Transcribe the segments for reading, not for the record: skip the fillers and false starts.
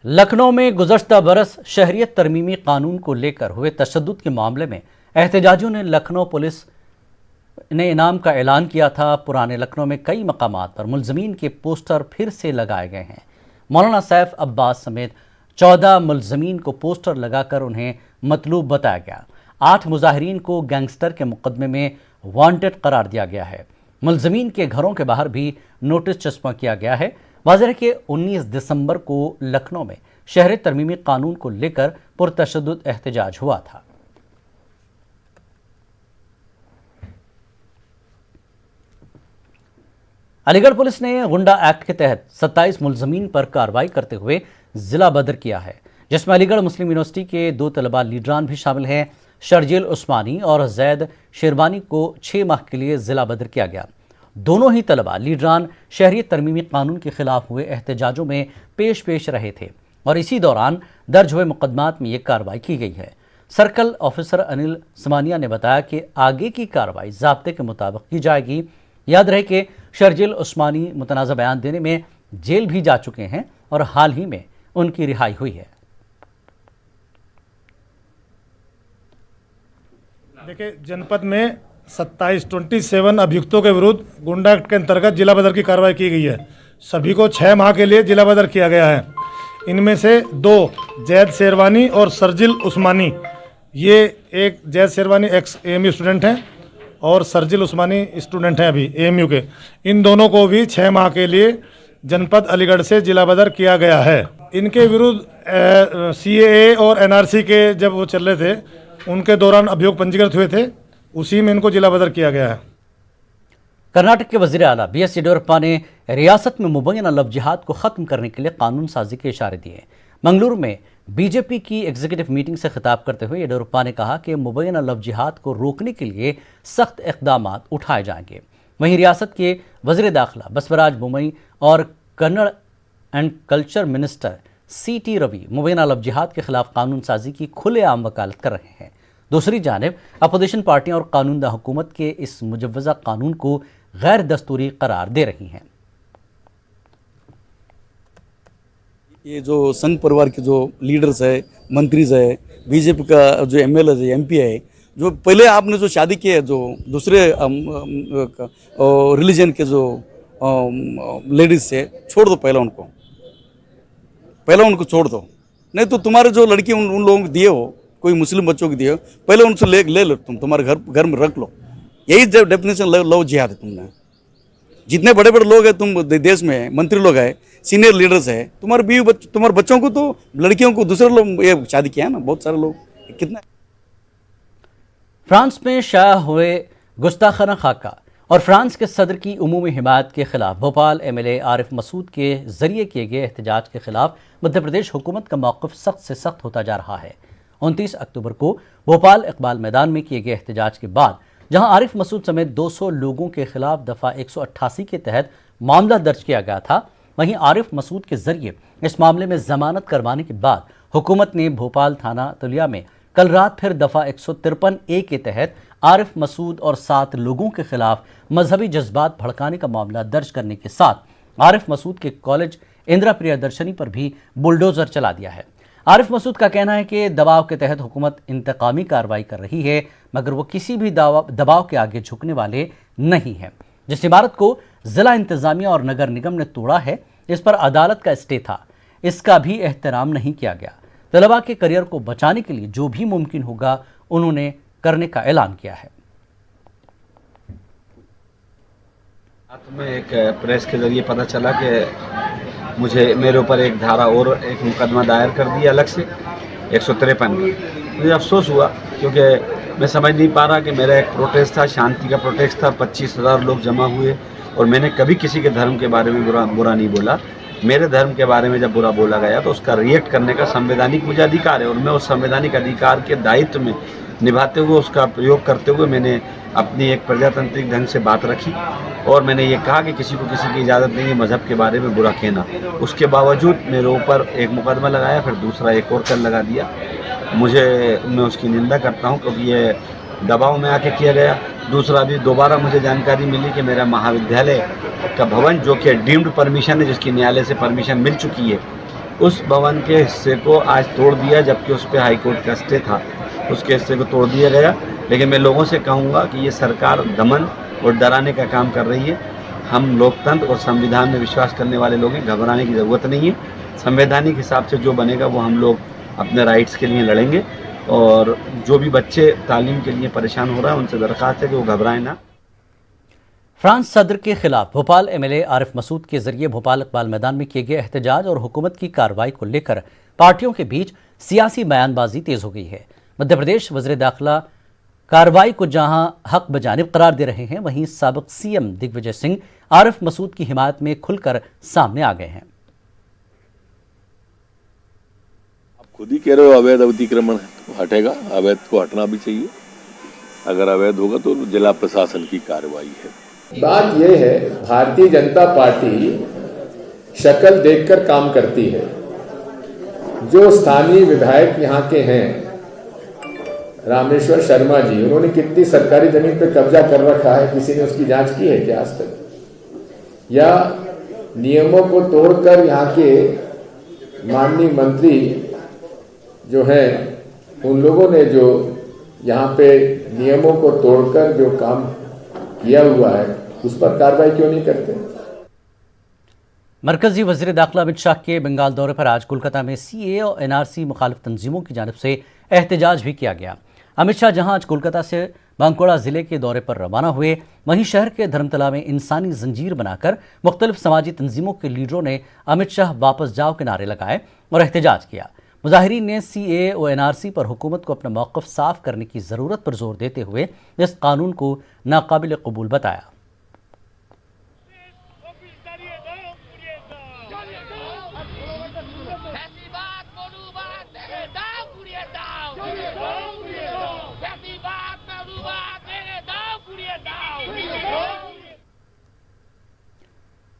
लखनऊ में गुज़श्ता बरस शहरियत तरमीमी कानून को लेकर हुए तशद्दुद के मामले में एहतजाजियों ने लखनऊ पुलिस ने इनाम का ऐलान किया था। पुराने लखनऊ में कई मकामात पर मुलजमीन के पोस्टर फिर से लगाए गए हैं। मौलाना सैफ अब्बास समेत 14 मुलजमीन को पोस्टर लगाकर उन्हें मतलूब बताया गया। 8 मुजाहिरीन को गैंगस्टर के मुकदमे में वांटेड करार दिया गया है। मुलजमीन के घरों के बाहर भी नोटिस चस्पा किया गया है। वाज़ेह है कि 19 दिसंबर को लखनऊ में शहरी तरमीमी कानून को लेकर पुरतशद्दुद एहतजाज हुआ था। अलीगढ़ पुलिस ने गुंडा एक्ट के तहत 27 मुलजमीन पर कार्रवाई करते हुए जिला बदर किया है, जिसमें अलीगढ़ मुस्लिम यूनिवर्सिटी के 2 तलबा लीडरान भी शामिल हैं। शर्जील उस्मानी और जैद शेरवानी को 6 माह के लिए जिला बदर किया गया। दोनों ही तलबा लीडरान शहरी तरमीमी कानून के खिलाफ हुए एहतजाजों में पेश रहे थे और इसी दौरान दर्ज हुए मुकदमात में ये कार्रवाई की गई है। सर्कल ऑफिसर अनिल समानिया ने बताया कि आगे की कार्रवाई ज़ाब्ते के मुताबिक की जाएगी। याद रहे कि शर्जील उस्मानी मुतनाज़ा बयान देने में जेल भी जा चुके हैं और हाल ही में उनकी रिहाई हुई है। देखिए, जनपद में 27 अभियुक्तों के विरुद्ध गुंडा एक्ट के अंतर्गत जिला बदर की कार्रवाई की गई है। सभी को 6 माह के लिए जिला बदर किया गया है। इनमें से 2 जैद शेरवानी और शर्जील उस्मानी, ये एक Zaid sherwani x AMU student हैं और शर्जील उस्मानी स्टूडेंट हैं अभी AMU के। इन दोनों को भी 6 माह के लिए जनपद अलीगढ़ से जिला बदर किया गया है। इनके विरुद्ध CAA और NRC के जब वो चल रहे थे उनके दौरान अभियोग पंजीकृत हुए थे, उसी में इनको जिला बदर किया गया है। कर्नाटक के वज़ीर आला BS येडियुरप्पा ने रियासत में मुबैना लव जिहाद को ख़त्म करने के लिए कानून साजी के इशारे दिए। मंगलुरु में BJP की एग्जीक्यूटिव मीटिंग से खिताब करते हुए येडियुरप्पा ने कहा कि मुबैना लव जिहाद को रोकने के लिए सख्त इक़दाम उठाए जाएंगे। वहीं रियासत के वज़ीर दाखिला बसवराज बोम्मई और Kannada and culture minister CT Ravi मुबैना लव जिहाद के खिलाफ कानून साजी की खुलेआम वकालत कर रहे हैं। दूसरी जानिब अपोजिशन पार्टियां और कानूनदा हुकूमत के इस मुजव्वज़ा कानून को गैर दस्तूरी करार दे रही हैं। ये जो संघ परिवार के जो लीडर्स है, मंत्रीज है, BJP का जो MLA है, MP है, जो पहले आपने जो शादी किए जो दूसरे रिलीजन के जो लेडीज से छोड़ दो, पहले उनको छोड़ दो। नहीं तो तुम्हारे जो लड़की उन लोगों को दिए हो, कोई मुस्लिम बच्चों को दिए हो, पहले उनसे ले लो, तुम्हारे घर में रख लो। यही डेफिनेशन लव जिहाद है। तुमने जितने बड़े बड़े लोग हैं तुम देश में, मंत्री लोग हैं, सीनियर लीडर्स हैं, तुम्हारे बच्चों को तो लड़कियों को दूसरे लोग ये शादी किया है ना, बहुत सारे लोग। कितना फ्रांस में शाया हुए गुस्ताखाना खाका और फ्रांस के सदर की उमूमी हिमायत के खिलाफ भोपाल MLA आरिफ मसूद के जरिए किए गए एहतजाज के खिलाफ मध्य प्रदेश हुकूमत का मौक़िफ़ सख्त से सख्त होता जा रहा है। 29 अक्टूबर को भोपाल इकबाल मैदान में किए गए एहतजाज के बाद जहां आरिफ मसूद समेत 200 लोगों के खिलाफ दफ़ा 188 के तहत मामला दर्ज किया गया था, वहीं आरिफ मसूद के जरिए इस मामले में जमानत करवाने के बाद हुकूमत ने भोपाल थाना तुलिया में कल रात फिर दफ़ा 153A के तहत आरिफ मसूद और 7 लोगों के खिलाफ मजहबी जज्बात भड़काने का मामला दर्ज करने के साथ आरिफ मसूद के कॉलेज इंदिरा प्रियदर्शनी पर भी बुलडोजर चला दिया है। आरिफ मसूद का कहना है कि दबाव के तहत हुकूमत इंतकामी कार्रवाई कर रही है, मगर वो किसी भी दबाव के आगे झुकने वाले नहीं हैं। जिस इमारत को जिला इंतजामिया और नगर निगम ने तोड़ा है, इस पर अदालत का स्टे था, इसका भी एहतराम नहीं किया गया। तलबा के करियर को बचाने के लिए जो भी मुमकिन होगा उन्होंने करने का ऐलान किया है। में एक प्रेस के जरिए पता चला कि मेरे ऊपर एक धारा और एक मुकदमा दायर कर दिया अलग से 153 में। मुझे अफसोस हुआ क्योंकि मैं समझ नहीं पा रहा कि मेरा एक प्रोटेस्ट था, शांति का प्रोटेस्ट था, 25,000 लोग जमा हुए और मैंने कभी किसी के धर्म के बारे में बुरा नहीं बोला। मेरे धर्म के बारे में जब बुरा बोला गया तो उसका रिएक्ट करने का संवैधानिक मुझे अधिकार है और मैं उस संवैधानिक अधिकार के दायित्व में निभाते हुए उसका प्रयोग करते हुए मैंने अपनी एक प्रजातांत्रिक ढंग से बात रखी और मैंने ये कहा कि किसी को किसी की इजाज़त नहीं है मज़हब के बारे में बुरा कहना। उसके बावजूद मेरे ऊपर एक मुकदमा लगाया, फिर दूसरा एक और कल लगा दिया। मैं उसकी निंदा करता हूँ क्योंकि ये दबाव में आके किया गया। दूसरा भी दोबारा मुझे जानकारी मिली कि मेरा महाविद्यालय का भवन जो कि डीम्ड परमिशन है, जिसकी न्यायालय से परमिशन मिल चुकी है, उस भवन के हिस्से को आज तोड़ दिया, जबकि उस पर हाईकोर्ट का स्टे था, उसके हिस्से को तोड़ दिया गया। लेकिन मैं लोगों से कहूँगा कि ये सरकार दमन और डराने का काम कर रही है। हम लोकतंत्र और संविधान में विश्वास करने वाले लोग हैं, घबराने की ज़रूरत नहीं है। संवैधानिक हिसाब से जो बनेगा वो हम लोग अपने राइट्स के लिए लड़ेंगे, और जो भी बच्चे तालीम के लिए परेशान हो रहा है उनसे दरख्वास्त है कि वो घबराएं ना। फ्रांस सदर के खिलाफ भोपाल एमएलए आरिफ मसूद के जरिए भोपाल इकबाल मैदान में किए गए एहतजाज और हुकूमत की कार्रवाई को लेकर पार्टियों के बीच सियासी बयानबाजी तेज हो गई है। मध्य प्रदेश वज़ीर दाखिला कार्रवाई को जहां हक बजानिब करार दे रहे हैं, वहीं साबिक सीएम दिग्विजय सिंह आरिफ मसूद की हिमायत में खुलकर सामने आ गए हैं। आप खुद ही कह रहे हो अवैध अतिक्रमण है, तो हटेगा, अवैध को हटना भी चाहिए। अगर अवैध होगा तो जिला प्रशासन की कार्रवाई है। बात यह है, भारतीय जनता पार्टी शक्ल देखकर काम करती है। जो स्थानीय विधायक यहाँ के हैं, रामेश्वर शर्मा जी, उन्होंने कितनी सरकारी जमीन पर कब्जा कर रखा है, किसी ने उसकी जांच की है क्या आज तक? या नियमों को तोड़कर यहाँ के माननीय मंत्री जो हैं, उन लोगों ने जो यहाँ पे नियमों को तोड़कर जो काम किया हुआ है, उस पर कार्रवाई क्यों नहीं करते? मरकजी वज़ीर दाखिला अमित शाह के बंगाल दौरे पर आज कोलकाता में सीए और एनआरसी मुखालिफ तंजीमों की जानिब से एहतजाज भी किया गया। अमित शाह जहां आज कोलकाता से बांकुड़ा जिले के दौरे पर रवाना हुए, वहीं शहर के धर्मतला में इंसानी जंजीर बनाकर मुख्तलिफ समाजी तंजीमों के लीडरों ने अमित शाह वापस जाओ के नारे लगाए और एहतजाज किया। मुजाहिरीन ने सीए और एनआरसी पर हुकूमत को अपना मौक़िफ़ साफ करने की ज़रूरत पर जोर देते हुए इस कानून को नाकाबिल कबूल बताया।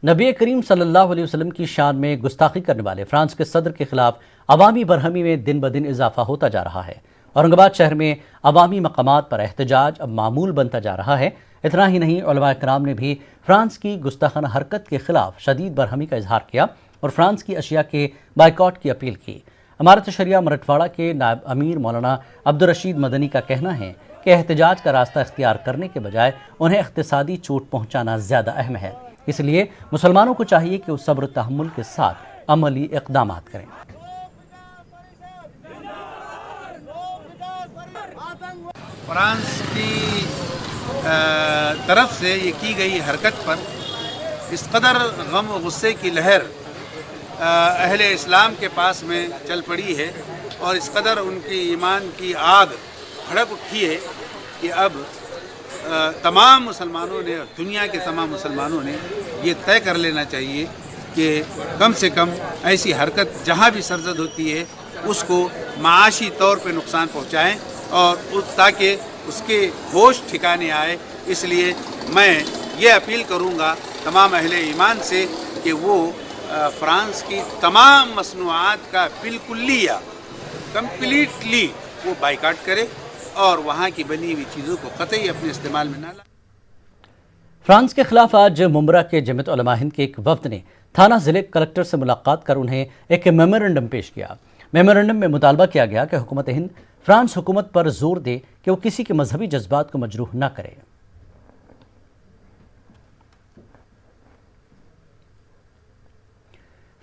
नबी करीम सल्लल्लाहु अलैहि वसल्लम की शान में गुस्ताखी करने वाले फ्रांस के सदर के खिलाफ अवामी बरहमी में दिन ब दिन इजाफा होता जा रहा है। औरंगाबाद शहर में अवामी मकामात पर एहतजाज अब मामूल बनता जा रहा है। इतना ही नहीं, उलमा इकराम ने भी फ्रांस की गुस्ताखाना हरकत के खिलाफ शदीद बरहमी का इजहार किया और फ्रांस की अशिया के बाइकआउट की अपील की। इमारत शरिया मराठवाड़ा के नायब अमीर मौलाना अब्दुल रशीद मदनी का कहना है कि एहतजाज का रास्ता इख्तियार करने के बजाय उन्हें इख्तिसादी चोट पहुँचाना ज़्यादा अहम है, इसलिए मुसलमानों को चाहिए कि वो सब्र तहम्मुल के साथ अमली इक़दाम करें। फ्रांस की तरफ से ये की गई हरकत पर इस कदर गम और गुस्से की लहर अहले इस्लाम के पास में चल पड़ी है और इस कदर उनकी ईमान की आग भड़क उठी है कि अब तमाम मुसलमानों ने, दुनिया के तमाम मुसलमानों ने ये तय कर लेना चाहिए कि कम से कम ऐसी हरकत जहाँ भी सरजद होती है उसको माशी तौर पे नुकसान पहुँचाएँ और ताकि उसके होश ठिकाने आए। इसलिए मैं ये अपील करूँगा तमाम अहले ईमान से कि वो फ्रांस की तमाम मसनूआत का बिल्कुलिया कम्प्लीटली वो बाइकाट करे और वहाँ की बनी हुई चीज़ों को कतई अपने इस्तेमाल में ना लाए। फ्रांस के खिलाफ आज मुंबरा के जमीयत उलमा हिंद के एक वफ्द ने थाना जिले कलेक्टर से मुलाकात कर उन्हें एक मेमोरेंडम पेश किया। मेमोरेंडम में मुतालबा किया गया कि हुकूमत हिंद फ्रांस हुकूमत पर जोर दे कि वो किसी के मजहबी जज्बात को मजरूह न करे।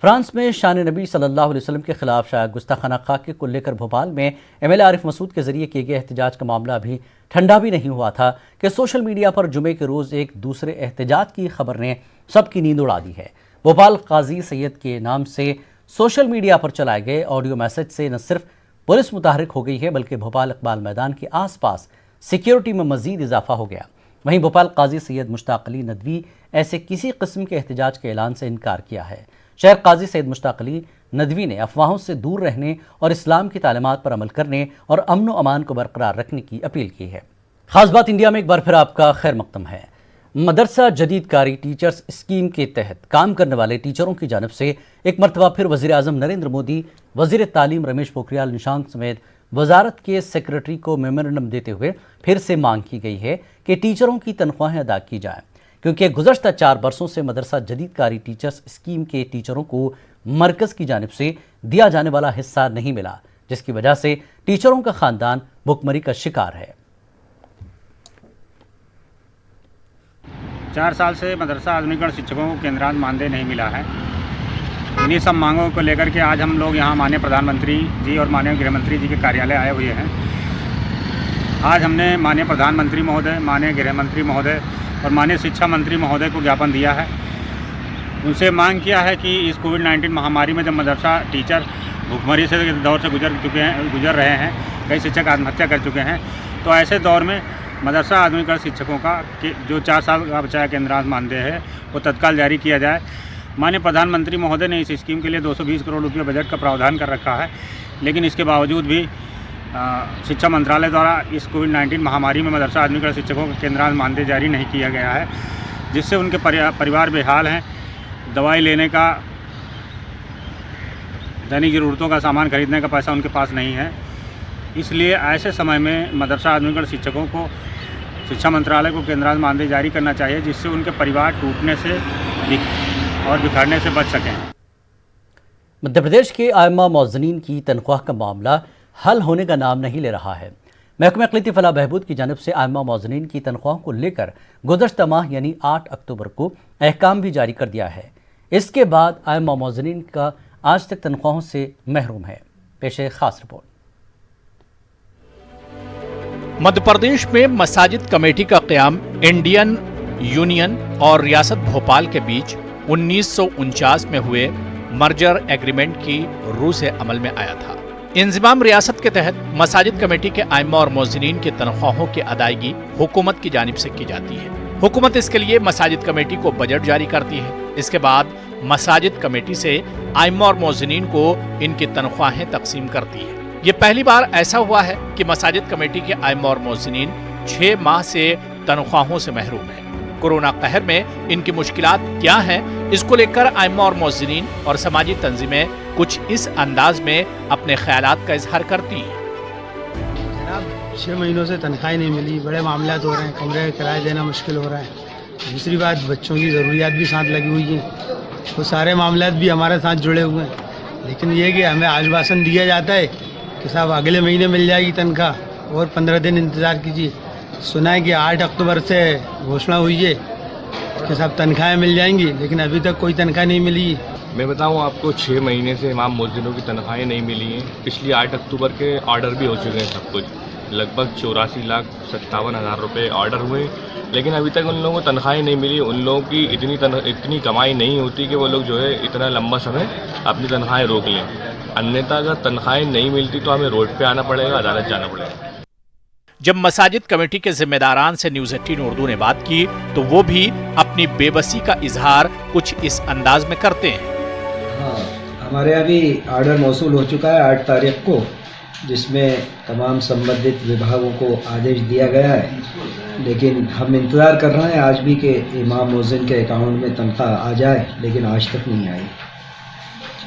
फ्रांस में शान नबी सल्लल्लाहु अलैहि वसल्लम के खिलाफ शाया गुस्ताखाना खाके को लेकर भोपाल में एमएलए आरिफ मसूद के जरिए किए गए एहतजाज का मामला अभी ठंडा भी नहीं हुआ था कि सोशल मीडिया पर जुमे के रोज़ एक दूसरे एहतजाज की खबर ने सबकी नींद उड़ा दी है। भोपाल काजी सैयद के नाम से सोशल मीडिया पर चलाए गए ऑडियो मैसेज से न सिर्फ पुलिस मुतहरिक हो गई है, बल्कि भोपाल इकबाल मैदान के आसपास सिक्योरिटी में मजीद इजाफा हो गया। वहीं भोपाल काजी सैयद मुश्ताक अली नदवी ऐसे किसी किस्म के एहतजाज के ऐलान से इनकार किया है। शहर काजी सैयद मुश्ताक अली नदवी ने अफवाहों से दूर रहने और इस्लाम की तालीमात पर अमल करने और अमन व अमान को बरकरार रखने की अपील की है। खास बात इंडिया में एक बार फिर आपका खैर मकदम है। मदरसा जदीदकारी टीचर्स स्कीम के तहत काम करने वाले टीचरों की जानिब से एक मरतबा फिर वज़ीर आज़म नरेंद्र मोदी, वज़ीर तालीम रमेश पोखरियाल निशंक समेत वजारत के सेक्रेटरी को मेमोरेंडम देते हुए फिर से मांग की गई है कि टीचरों की तनख्वाहें अदा की जाएँ, क्योंकि गुज़श्ता 4 बरसों से मदरसा जदीदकारी टीचर्स स्कीम के टीचरों को मरकज की जानिब से दिया जाने वाला हिस्सा नहीं मिला, जिसकी वजह से टीचरों का खानदान भुखमरी का शिकार है। 4 साल से मदरसा आधुनिकरण शिक्षकों को केंद्रांत मानदेय नहीं मिला है। इन्हीं सब मांगों को लेकर के आज हम लोग यहाँ माननीय प्रधानमंत्री जी और माननीय गृहमंत्री जी के कार्यालय आए हुए हैं। आज हमने माननीय प्रधानमंत्री महोदय, माननीय गृहमंत्री महोदय और माननीय शिक्षा मंत्री महोदय को ज्ञापन दिया है। उनसे मांग किया है कि इस कोविड-19 महामारी में जब मदरसा टीचर भुखमरी से दौर से गुजर रहे हैं, कई शिक्षक आत्महत्या कर चुके हैं, तो ऐसे दौर में मदरसा आधुनिकरण शिक्षकों का जो 4 साल का बचाया केंद्रांत मानदेय है वो तत्काल जारी किया जाए। माननीय प्रधानमंत्री महोदय ने इस स्कीम के लिए 220 करोड़ रुपये बजट का प्रावधान कर रखा है, लेकिन इसके बावजूद भी शिक्षा मंत्रालय द्वारा इस कोविड-19 महामारी में मदरसा आधुनिकरण शिक्षकों का केंद्रांत मानदेय जारी नहीं किया गया है, जिससे उनके परिवार बेहाल हैं। दवाई लेने का, दैनिक ज़रूरतों का सामान खरीदने का पैसा उनके पास नहीं है। इसलिए ऐसे समय में मदरसा आधुनिकरण शिक्षकों को शिक्षा मंत्रालय को केंद्रांत मानदेय जारी करना चाहिए, जिससे उनके परिवार टूटने से और बिखरने से बच सकें। मध्य प्रदेश के आइम्मा मौज़नीन की तनख्वाह का मामला हल होने का नाम नहीं ले रहा है। महकमा इक़लिती फलाह बहबूद की जानिब से आइम्मा मौज़नीन की तनख्वाह को लेकर गुज़श्ता माह यानी 8 अक्टूबर को अहकाम भी जारी कर दिया है। इसके बाद आइम्मा मौज़नीन का आज तक तनख्वाहों से महरूम है। पेश है खास रिपोर्ट। मध्य प्रदेश में मसाजिद कमेटी का क़याम इंडियन यूनियन और रियासत भोपाल के बीच 1949 में हुए मर्जर एग्रीमेंट की रूह से अमल में आया था। इंज़िमाम रियासत के तहत मसाजिद कमेटी के आइम्मा और मौज़नीन की तनख्वाहों की अदायगी हुकूमत की जानिब से की जाती है। हुकूमत इसके लिए मसाजिद कमेटी को बजट जारी करती है। इसके बाद मसाजिद कमेटी से आइम्मा और मौज़नीन को इनकी तनख्वाहें तकसीम करती है। ये पहली बार ऐसा हुआ है कि मसाजिद कमेटी के आइम्मा और मौज़नीन 6 माह से तनख्वाहों से महरूम है। कोरोना कहर में इनकी मुश्किलात क्या हैं, इसको लेकर आइम्मा और मौज़नीन और समाजी तंजीमें कुछ इस अंदाज में अपने ख्यालात का इजहार करती हैं। जनाब 6 महीनों से तनख्वाही नहीं मिली, बड़े मामलात हो रहे हैं, कमरे का किराया देना मुश्किल हो रहा है। दूसरी बात, बच्चों की ज़रूरियात भी साथ लगी हुई हैं, वो सारे मामलात भी हमारे साथ जुड़े हुए हैं। लेकिन ये कि हमें आश्वासन दिया जाता है कि साहब अगले महीने मिल जाएगी तनख्वाह और 15 दिन इंतज़ार कीजिए। सुना है कि 8 अक्टूबर से घोषणा हुई है कि साहब तनख्वाहें मिल जाएंगी, लेकिन अभी तक कोई तनख्वाह नहीं मिली। मैं बताऊं आपको, 6 महीने से इमाम मौज़नीनों की तनख्वाहें नहीं मिली हैं। पिछली 8 अक्टूबर के ऑर्डर भी हो चुके हैं सब कुछ, लगभग 84,57,000 रुपये ऑर्डर हुए, लेकिन अभी तक उन लोगों को तनख्वाहें नहीं मिली। उन लोगों की इतनी कमाई नहीं होती कि वो लोग जो है इतना लंबा समय अपनी तनख्वाहें रोक लें। अन्यथा अगर तनख्वाहें नहीं मिलती तो हमें रोड पे आना पड़ेगा, अदालत जाना पड़ेगा। जब मसाजिद कमेटी के जिम्मेदारान से न्यूज़ 18 उर्दू ने बात की तो वो भी अपनी बेबसी का इजहार कुछ इस अंदाज में करते हैं। हाँ, हमारे यहाँ भी ऑर्डर मौसूल हो चुका है 8 तारीख को, जिसमें तमाम संबंधित विभागों को आदेश दिया गया है, लेकिन हम इंतज़ार कर रहे हैं आज भी कि इमाम मौज़िन के अकाउंट में तनख्वाह आ जाए, लेकिन आज तक नहीं आई।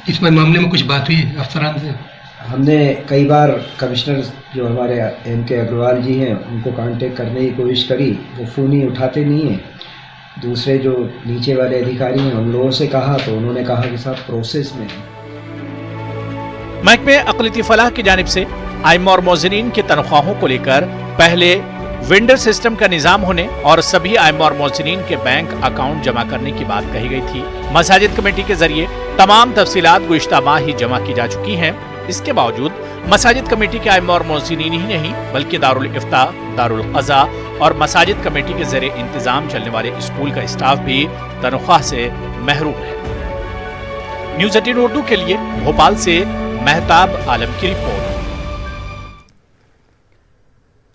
इस मामले में कुछ बात हुई अफसरान से? हमने कई बार कमिश्नर जो हमारे M.K. अग्रवाल जी हैं उनको कांटेक्ट करने की कोशिश करी, वो फ़ोन ही उठाते नहीं हैं। दूसरे जो नीचे वाले अधिकारी हैं उन लोगों से कहा तो उन्होंने कहा कि साहब प्रोसेस में है। महकमे इक़लिती फलाह की जानिब से आइम्मा और मौज़नीन की तनख्वाहों को लेकर पहले वेंडर सिस्टम का निज़ाम होने और सभी आइम्मा और मौज़नीन के बैंक अकाउंट जमा करने की बात कही गई थी। मसाजिद कमेटी के जरिए तमाम तफसीलात गुज़िश्ता माह ही जमा की जा चुकी हैं। इसके बावजूद मसाजिद कमेटी के आइम्मा और मौज़नीन ही नहीं बल्कि दारुल इफ्ता, दारुल क़ज़ा और मसाजिद कमेटी के ज़रिए इंतज़ाम चलने वाले स्कूल का स्टाफ भी तनख्वाह से महरूम है। न्यूज़ 18 उर्दू के लिए भोपाल से महताब आलम की रिपोर्ट।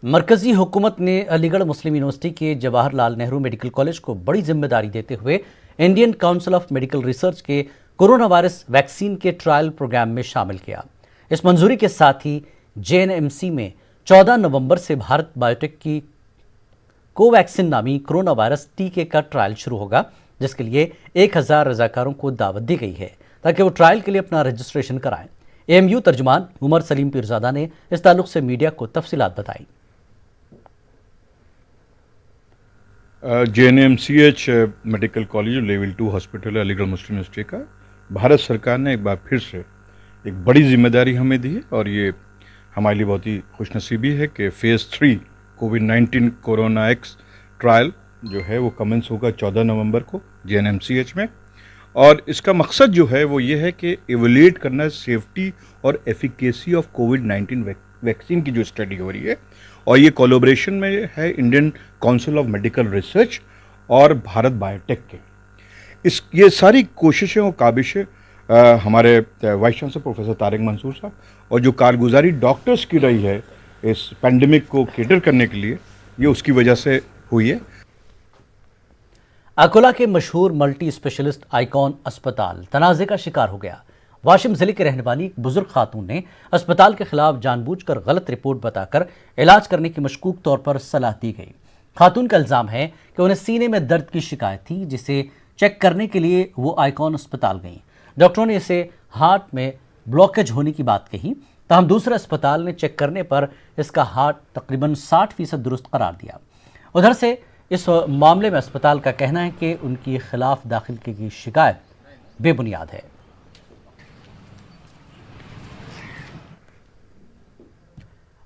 मरकजी हुकूमत ने अलीगढ़ मुस्लिम यूनिवर्सिटी के जवाहरलाल नेहरू मेडिकल कॉलेज को बड़ी जिम्मेदारी देते हुए Indian council of medical research के कोरोना वायरस वैक्सीन के ट्रायल प्रोग्राम में शामिल किया। इस मंजूरी के साथ ही JNMC में 14 नवंबर से भारत बायोटेक की कोवैक्सिन नामी कोरोना वायरस टीके का ट्रायल शुरू होगा, जिसके लिए 1000 रजाकारों को दावत दी गई है ताकि वो ट्रायल के लिए अपना रजिस्ट्रेशन कराएं। AMU तर्जुमान उमर सलीम पीरजादा ने इस ताल्लुक से मीडिया को तफसीलात बताई। JNMCH medical college level 2 hospital है अलीगढ़ मुस्लिम यूनिवर्सिटी का, भारत सरकार ने एक बार फिर से एक बड़ी जिम्मेदारी हमें दी है और ये हमारे लिए बहुत ही खुशनसीबी है कि फेज़ 3 कोविड-19 कोरोना एक्स ट्रायल जो है वो कमेंस होगा 14 नवंबर को JNMCH में। और इसका मकसद जो है वो ये है कि एवेल्यूएट करना है सेफ्टी और एफिकेसी ऑफ कोविड-19 वैक्सीन की जो स्टडी हो रही है, और ये कोलैबोरेशन में है Indian council of medical research और भारत बायोटेक के। ये सारी कोशिशें और काबिशें हमारे vice chancellor professor Tariq Mansoor साहब और जो कारगुजारी डॉक्टर्स की रही है इस पैंडेमिक को केटर करने के लिए, ये उसकी वजह से हुई है। अकोला के मशहूर मल्टी स्पेशलिस्ट आइकॉन अस्पताल तनाज़े का शिकार हो गया। वाशिम जिले के रहने वाली एक बुजुर्ग खातून ने अस्पताल के खिलाफ जानबूझकर गलत रिपोर्ट बताकर इलाज करने की मशकूक तौर पर सलाह दी गई। खातून का इल्जाम है कि उन्हें सीने में दर्द की शिकायत थी, जिसे चेक करने के लिए वो आइकॉन अस्पताल गई। डॉक्टरों ने इसे हार्ट में ब्लॉकेज होने की बात कही, तहम दूसरे अस्पताल ने चेक करने पर इसका हार्ट तकरीबन 60% दुरुस्त करार दिया। उधर से इस मामले में अस्पताल का कहना है कि उनकी खिलाफ दाखिल की गई शिकायत बेबुनियाद है।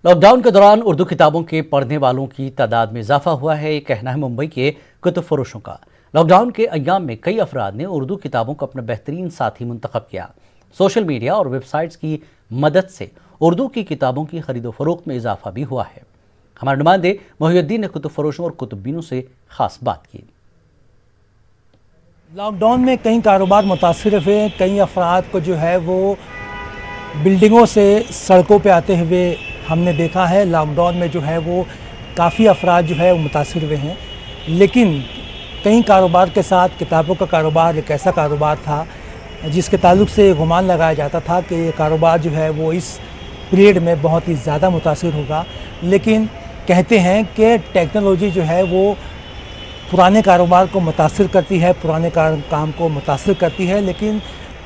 लॉकडाउन के दौरान उर्दू किताबों के पढ़ने वालों की तादाद में इजाफा हुआ है, ये कहना है मुंबई के कुतुब फरोशों का। लॉकडाउन के अय्याम में कई अफराद ने उर्दू किताबों को अपना बेहतरीन साथी मुंतखब किया। सोशल मीडिया और वेबसाइट्स की मदद से उर्दू की किताबों की खरीदो फरोख्त में इजाफा भी हुआ है। हमारे नुमाइंदे मोहिउद्दीन ने कुतुब फरोशों और कुतुबीनों से खास बात की। लॉकडाउन में कई कारोबार मुतासिर हुए, कई अफराद को जो है वो बिल्डिंगों से सड़कों पे आते हुए हमने देखा है। लॉकडाउन में जो है वो काफ़ी अफराद जो है वो मुतासिर हुए हैं, लेकिन कई कारोबार के साथ किताबों का कारोबार एक ऐसा कारोबार था जिसके ताल्लुक से गुमान लगाया जाता था कि ये कारोबार जो है वो इस पीरियड में बहुत ही ज़्यादा मुतासिर होगा। लेकिन कहते हैं कि टेक्नोलॉजी जो है वो पुराने कारोबार को मुतासिर करती है, पुराने काम को मुतासिर करती है, लेकिन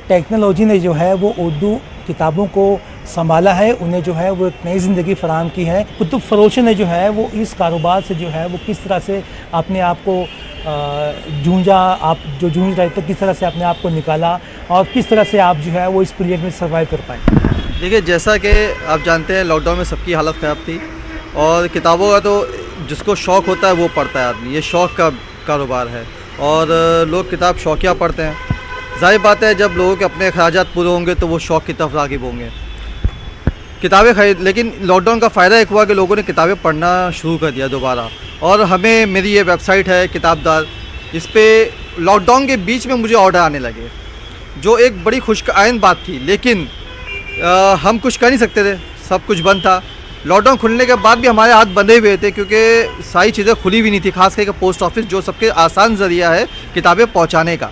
टेक्नोलॉजी ने जो है वो उर्दू किताबों को संभाला है, उन्हें जो है वो एक नई ज़िंदगी फराहम की है। कुतुब फरोशों ने जो है वो इस कारोबार से जो है वो किस तरह से अपने आप को जूझा, आप जो जूझ रहे थे किस तरह से अपने आप को निकाला और किस तरह से आप जो है वो इस पीरियड में सर्वाइव कर पाए। देखिए, जैसा कि आप जानते हैं लॉकडाउन में सबकी हालत ख़राब थी और किताबों का तो जिसको शौक़ होता है वो पढ़ता है आदमी, ये शौक़ का कारोबार है और लोग किताब शौकिया पढ़ते हैं। जाहिर बात है जब लोगों के अपने अखराजात पूरे होंगे तो वो शौक़ की तरफ राग़िब होंगे, किताबें खरीद। लेकिन लॉकडाउन का फ़ायदा एक हुआ कि लोगों ने किताबें पढ़ना शुरू कर दिया दोबारा। और हमें मेरी ये वेबसाइट है किताबदार, इस पर लॉकडाउन के बीच में मुझे ऑर्डर आने लगे, जो एक बड़ी खुशआइन बात थी। लेकिन हम कुछ कर नहीं सकते थे, सब कुछ बंद था। लॉकडाउन खुलने के बाद भी हमारे हाथ बंधे हुए थे क्योंकि सारी चीज़ें खुली हुई नहीं थी, खास करके पोस्ट ऑफिस जो सबके आसान ज़रिया है किताबें पहुंचाने का।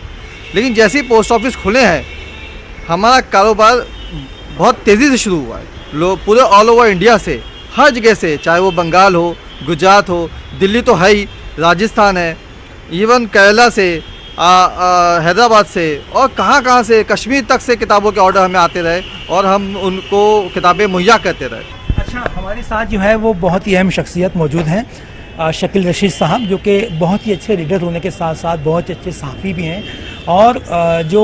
लेकिन जैसे ही पोस्ट ऑफिस खुले हैं हमारा कारोबार बहुत तेज़ी से शुरू हुआ है। लोग पूरे ऑल ओवर इंडिया से, हर जगह से, चाहे वो बंगाल हो, गुजरात हो, दिल्ली तो है ही, राजस्थान है, इवन केरला से, हैदराबाद से और कहाँ से, कश्मीर तक से किताबों के ऑर्डर हमें आते रहे और हम उनको किताबें मुहैया करते रहे। अच्छा, हमारे साथ जो है वो बहुत ही अहम शख्सियत मौजूद हैं, शकील रशीद साहब, जो कि बहुत ही अच्छे रीडर होने के साथ साथ बहुत ही अच्छे सहाफ़ी भी हैं और जो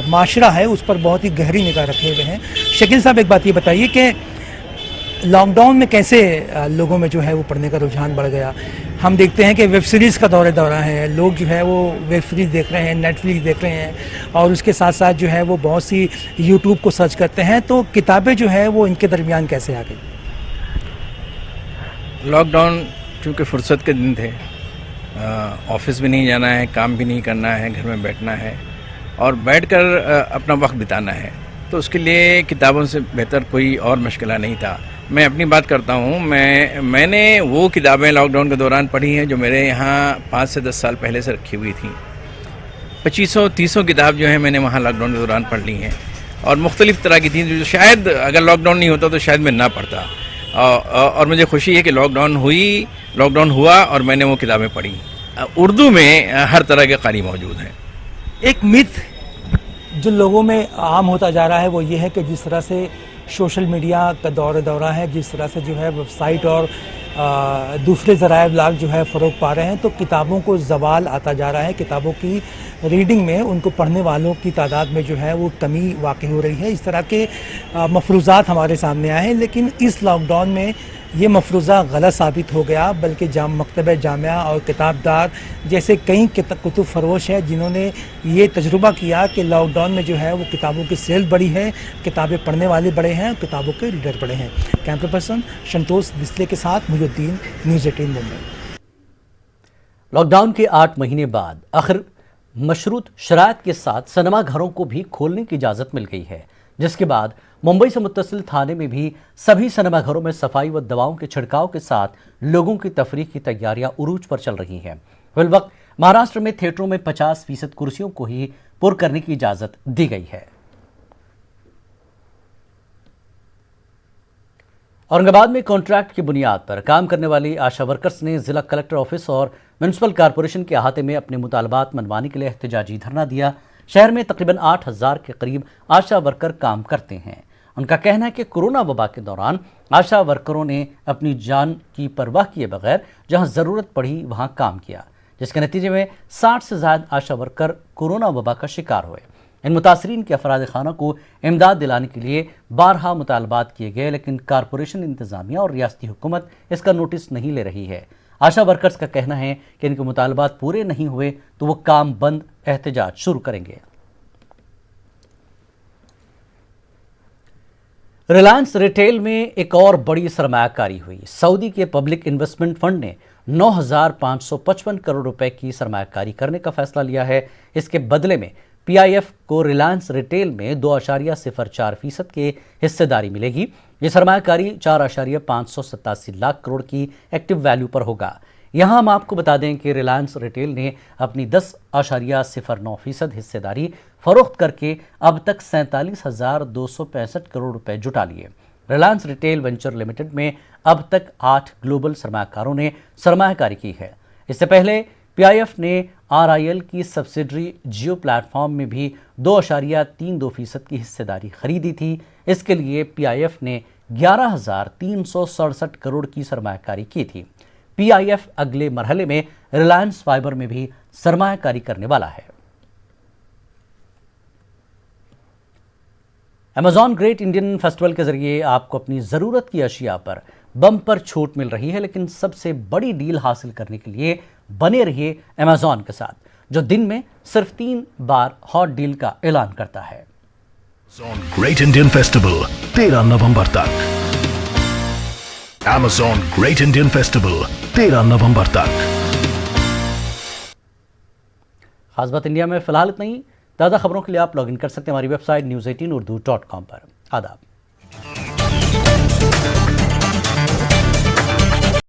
माशरा है उस पर बहुत ही गहरी निगाह रखे हुए हैं। शकील साहब, एक बात ये बताइए कि लॉकडाउन में कैसे लोगों में जो है वो पढ़ने का रुझान बढ़ गया। हम देखते हैं कि वेब सीरीज़ का दौरा है, लोग जो है वो वेब सीरीज़ देख रहे हैं, नेटफ्लिक्स देख रहे हैं और उसके साथ साथ जो है वो बहुत सी यूट्यूब को सर्च करते हैं। तो किताबें जो है वो इनके दरमियान कैसे आ गई? लॉकडाउन चूँकि फुर्सत के दिन थे, ऑफिस भी नहीं जाना है, काम भी नहीं करना है, घर में बैठना है और बैठकर अपना वक्त बिताना है, तो उसके लिए किताबों से बेहतर कोई और मुश्किल नहीं था। मैं अपनी बात करता हूँ, मैंने वो किताबें लॉकडाउन के दौरान पढ़ी हैं जो मेरे यहाँ 5 से 10 साल पहले से रखी हुई थी। 2500-30 किताब जो है मैंने वहाँ लॉकडाउन के दौरान पढ़ ली हैं और मुख्तलिफ़ तरह की थी जो शायद अगर लॉकडाउन नहीं होता तो शायद मैं ना पढ़ता। और मुझे खुशी है कि लॉकडाउन हुआ और मैंने वो किताबें पढ़ी। उर्दू में हर तरह के कारी मौजूद हैं। एक मिथ जो लोगों में आम होता जा रहा है वो ये है कि जिस तरह से सोशल मीडिया का दौरा है, जिस तरह से जो है वेबसाइट और दूसरे ज़राए इब्लाग जो है फ़रोग पा रहे हैं, तो किताबों को ज़वाल आता जा रहा है। किताबों की रीडिंग में उनको पढ़ने वालों की तादाद में जो है वो कमी वाक़ई हो रही है। इस तरह के मफरूज़ात हमारे सामने आए हैं, लेकिन इस लॉकडाउन में ये मफरूज़ा गलत साबित हो गया, बल्कि मकतबे जामिया और किताबदार जैसे कई कुतुब फरोश हैं जिन्होंने ये तजुर्बा किया कि लॉकडाउन में जो है वो किताबों की सेल बढ़ी है, किताबें पढ़ने वाले बड़े हैं, किताबों के रीडर बड़े हैं। कैमरा पर्सन संतोष डिस्ले के साथ मुजुद्दीन, न्यूज़ 18 मुंबई। लॉकडाउन के 8 महीने बाद आखिर मशरूत शराइत के साथ सिनेमा घरों को भी खोलने की इजाज़त मिल गई है, जिसके बाद मुंबई से मुत्तसिल थाने में भी सभी सिनेमा घरों में सफाई व दवाओं के छिड़काव के साथ लोगों की तफरीह की तैयारियां उरूज पर चल रही हैं। फिलवक्त महाराष्ट्र में थिएटरों में 50% कुर्सियों को ही पुर करने की इजाज़त दी गई है। औरंगाबाद में कॉन्ट्रैक्ट की बुनियाद पर काम करने वाली आशा वर्कर्स ने जिला कलेक्टर ऑफिस और म्यूनिसिपल कॉरपोरेशन के अहाते में अपने मुतालबात मनवाने के लिए एहतजाजी धरना दिया। शहर में तकरीबन 8,000 के करीब आशा वर्कर काम करते हैं। उनका कहना है कि कोरोना वबा के दौरान आशा वर्करों ने अपनी जान की परवाह किए बगैर जहां ज़रूरत पड़ी वहां काम किया, जिसके नतीजे में 60 से ज़्यादा आशा वर्कर कोरोना वबा का शिकार हुए। इन मुतासरीन के अफराद खाना को इमदाद दिलाने के लिए बारहा मुतालबात किए गए, लेकिन कारपोरेशन इंतज़ामिया और रियासती हुकूमत इसका नोटिस नहीं ले रही है। आशा वर्कर्स का कहना है कि इनके मुतालबात पूरे नहीं हुए तो वो काम बंद एहतजाज शुरू करेंगे। रिलायंस रिटेल में एक और बड़ी सरमायाकारी हुई। सऊदी के पब्लिक इन्वेस्टमेंट फंड ने 9,555 करोड़ रुपए की सरमायाकारी करने का फैसला लिया है। इसके बदले में पीआईएफ को रिलायंस रिटेल में 2.04% के हिस्सेदारी मिलेगी। ये सरमायाकारी 4.587 लाख करोड़ की एक्टिव वैल्यू पर होगा। यहाँ हम आपको बता दें कि रिलायंस रिटेल ने अपनी 10.09% हिस्सेदारी फरोख्त करके अब तक 47,265 करोड़ रुपए जुटा लिए। रिलायंस रिटेल वेंचर लिमिटेड में अब तक 8 ग्लोबल सरमायाकारों ने सरमायाकारी की है। इससे पहले पीआईएफ ने आरआईएल की सब्सिडरी जियो प्लेटफॉर्म में भी 2.32% की हिस्सेदारी खरीदी थी। इसके लिए पीआईएफ ने 11,367 करोड़ की सरमायाकारी की थी। पीआईएफ अगले मरहले में रिलायंस फाइबर में भी सरमायाकारी करने वाला है। अमेजॉन ग्रेट इंडियन फेस्टिवल के जरिए आपको अपनी ज़रूरत की अशिया पर बम्पर छूट मिल रही है, लेकिन सबसे बड़ी डील हासिल करने के लिए बने रहिए अमेजॉन के साथ, जो दिन में सिर्फ 3 बार हॉट डील का ऐलान करता है। ग्रेट इंडियन फेस्टिवल 13 नवंबर तक। Amazon ग्रेट इंडियन फेस्टिवल 13 नवंबर तक। खास बात इंडिया में फिलहाल इतना ही। ज़्यादा खबरों के लिए आप लॉगिन कर सकते हैं हमारी वेबसाइट news18urdu.com पर। आदाब।